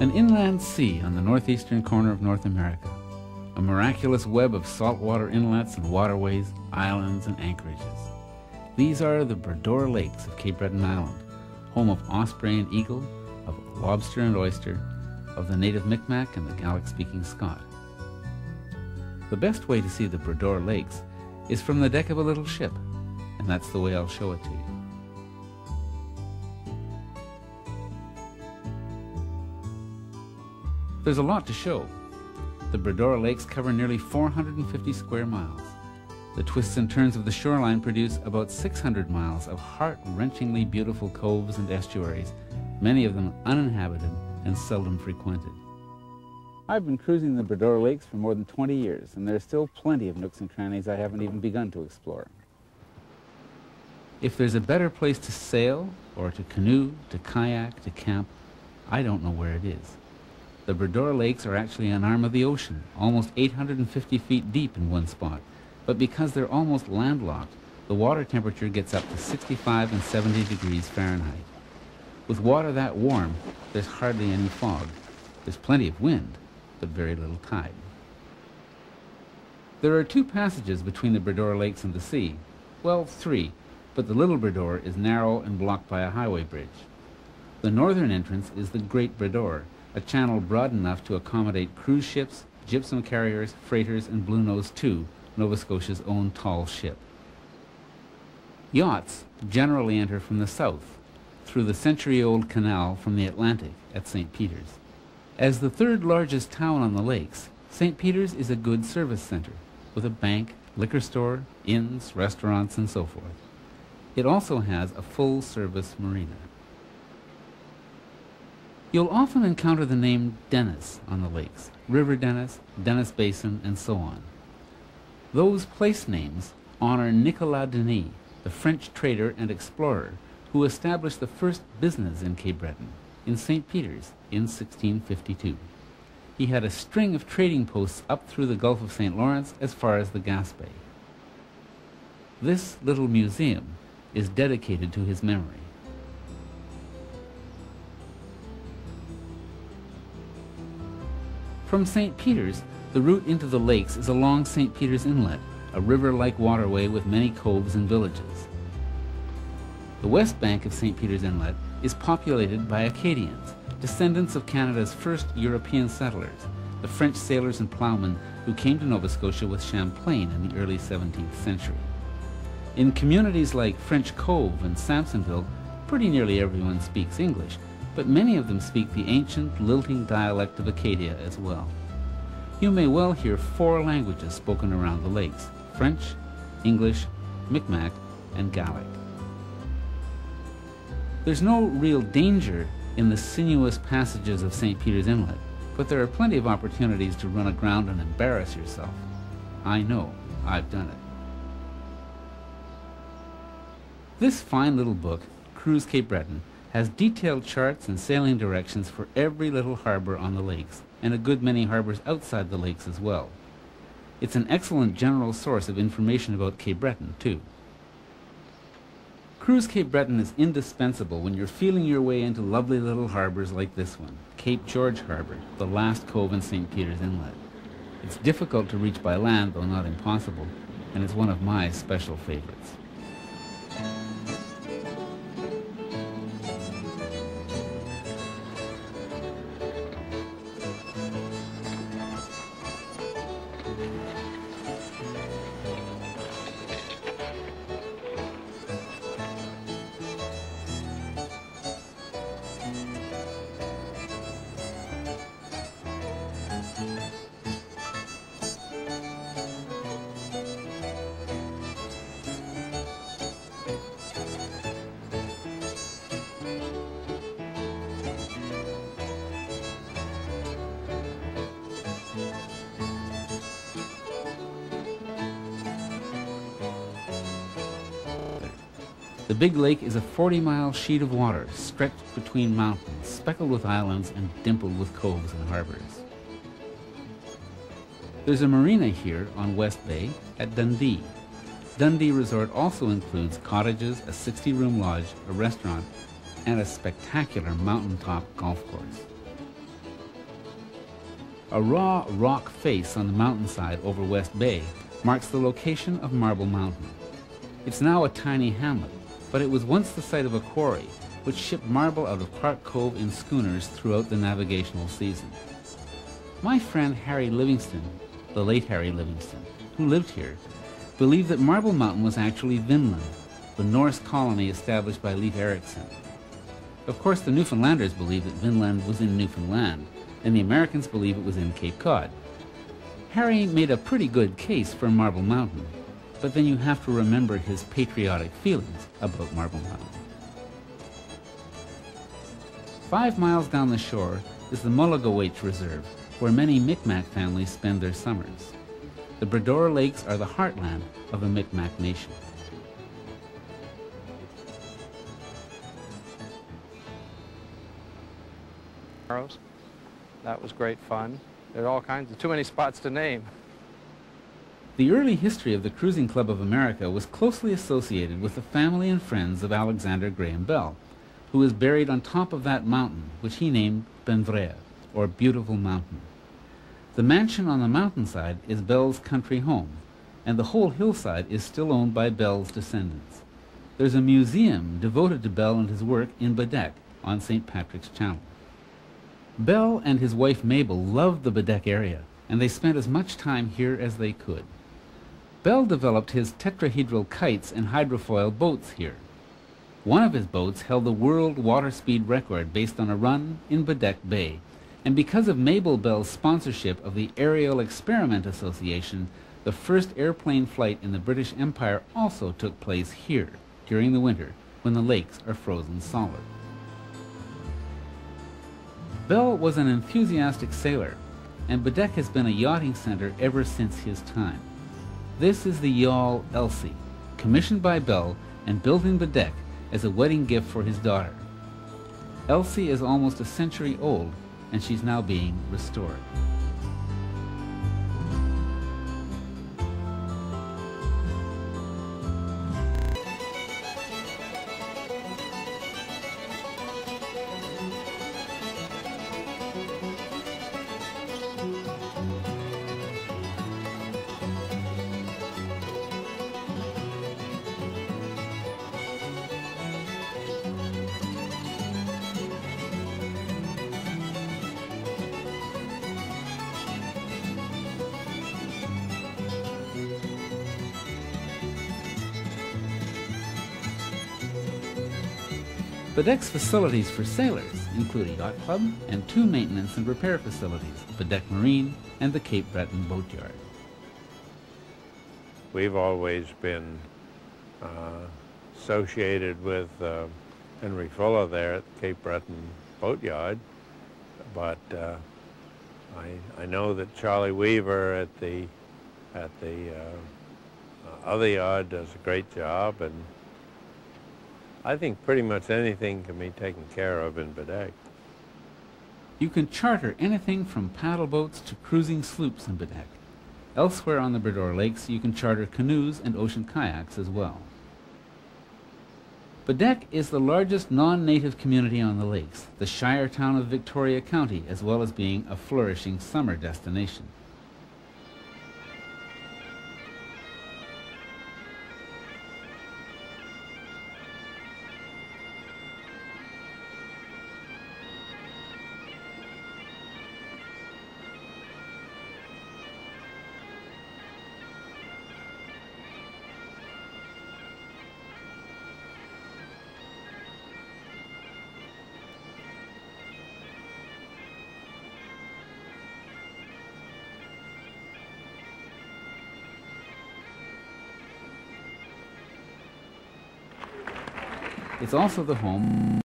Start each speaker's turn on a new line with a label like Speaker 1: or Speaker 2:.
Speaker 1: An inland sea on the northeastern corner of North America. A miraculous web of saltwater inlets and waterways, islands and anchorages. These are the DOr Lakes of Cape Breton Island, home of osprey and eagle, of lobster and oyster, of the native Micmac and the Gaelic-speaking Scot. The best way to see the DOr Lakes is from the deck of a little ship, and that's the way I'll show it to you. There's a lot to show. The DOr Lakes cover nearly 450 square miles. The twists and turns of the shoreline produce about 600 miles of heart-wrenchingly beautiful coves and estuaries, many of them uninhabited and seldom frequented. I've been cruising the DOr Lakes for more than 20 years, and there's still plenty of nooks and crannies I haven't even begun to explore. If there's a better place to sail, or to canoe, to kayak, to camp, I don't know where it is. The DOr Lakes are actually an arm of the ocean, almost 850 feet deep in one spot, but because they're almost landlocked, the water temperature gets up to 65 and 70 degrees Fahrenheit. With water that warm, there's hardly any fog. There's plenty of wind, but very little tide. There are 2 passages between the DOr Lakes and the sea. Well, 3, but the Little Breton is narrow and blocked by a highway bridge. The northern entrance is the Great Breton, a channel broad enough to accommodate cruise ships, gypsum carriers, freighters, and Bluenose 2, Nova Scotia's own tall ship. Yachts generally enter from the south, through the century-old canal from the Atlantic at St. Peters. As the 3rd largest town on the lakes, St. Peters is a good service center, with a bank, liquor store, inns, restaurants, and so forth. It also has a full-service marina. You'll often encounter the name Dennis on the lakes, River Dennis, Dennis Basin, and so on. Those place names honor Nicolas Denis, the French trader and explorer who established the first business in Cape Breton, in St. Peters, in 1652. He had a string of trading posts up through the Gulf of St. Lawrence as far as the Gaspé. This little museum is dedicated to his memory. From St. Peters, the route into the lakes is along St. Peters Inlet, a river-like waterway with many coves and villages. The west bank of St. Peters Inlet is populated by Acadians, descendants of Canada's first European settlers, the French sailors and ploughmen who came to Nova Scotia with Champlain in the early 17th century. In communities like French Cove and Sampsonville, pretty nearly everyone speaks English, but many of them speak the ancient, lilting dialect of Acadia as well. You may well hear 4 languages spoken around the lakes: French, English, Micmac, and Gaelic. There's no real danger in the sinuous passages of St. Peters Inlet, but there are plenty of opportunities to run aground and embarrass yourself. I know, I've done it. This fine little book, Cruise Cape Breton, has detailed charts and sailing directions for every little harbor on the lakes, and a good many harbors outside the lakes as well. It's an excellent general source of information about Cape Breton, too. Cruise Cape Breton is indispensable when you're feeling your way into lovely little harbors like this one, Cape George Harbor, the last cove in St. Peters Inlet. It's difficult to reach by land, though not impossible, and it's one of my special favorites. The Big Lake is a 40-mile sheet of water stretched between mountains, speckled with islands and dimpled with coves and harbors. There's a marina here on West Bay at Dundee. Dundee Resort also includes cottages, a 60-room lodge, a restaurant, and a spectacular mountaintop golf course. A raw rock face on the mountainside over West Bay marks the location of Marble Mountain. It's now a tiny hamlet, but it was once the site of a quarry which shipped marble out of Clark Cove in schooners throughout the navigational season. My friend Harry Livingston, the late Harry Livingston, who lived here, believed that Marble Mountain was actually Vinland, the Norse colony established by Leif Erikson. Of course, the Newfoundlanders believed that Vinland was in Newfoundland, and the Americans believe it was in Cape Cod. Harry made a pretty good case for Marble Mountain, but then you have to remember his patriotic feelings about Marble Mountain. 5 miles down the shore is the Mulligowitch Reserve, where many Micmac families spend their summers. The DOr Lakes are the heartland of the Micmac Nation.
Speaker 2: That was great fun. There are all kinds of, too many spots to name.
Speaker 1: The early history of the Cruising Club of America was closely associated with the family and friends of Alexander Graham Bell, who is buried on top of that mountain, which he named Benvrea, or Beautiful Mountain. The mansion on the mountainside is Bell's country home, and the whole hillside is still owned by Bell's descendants. There's a museum devoted to Bell and his work in Bedeque on St. Patrick's Channel. Bell and his wife Mabel loved the Bedeque area, and they spent as much time here as they could. Bell developed his tetrahedral kites and hydrofoil boats here. One of his boats held the world water speed record based on a run in Bedeque Bay, and because of Mabel Bell's sponsorship of the Aerial Experiment Association, the first airplane flight in the British Empire also took place here during the winter when the lakes are frozen solid. Bell was an enthusiastic sailor, and Bedeque has been a yachting center ever since his time. This is the yawl Elsie, commissioned by Bell and built in Bedeque as a wedding gift for his daughter. Elsie is almost a century old, and she's now being restored. Bedeque's facilities for sailors include a yacht club and 2 maintenance and repair facilities, Bedeque Marine and the Cape Breton Boatyard.
Speaker 3: We've always been associated with Henry Fuller there at the Cape Breton Boatyard, but I know that Charlie Weaver at the other yard does a great job, and I think pretty much anything can be taken care of in Bedeque.
Speaker 1: You can charter anything from paddle boats to cruising sloops in Bedeque. Elsewhere on the DOr Lakes, you can charter canoes and ocean kayaks as well. Bedeque is the largest non-native community on the lakes, the shire town of Victoria County, as well as being a flourishing summer destination. It's also the home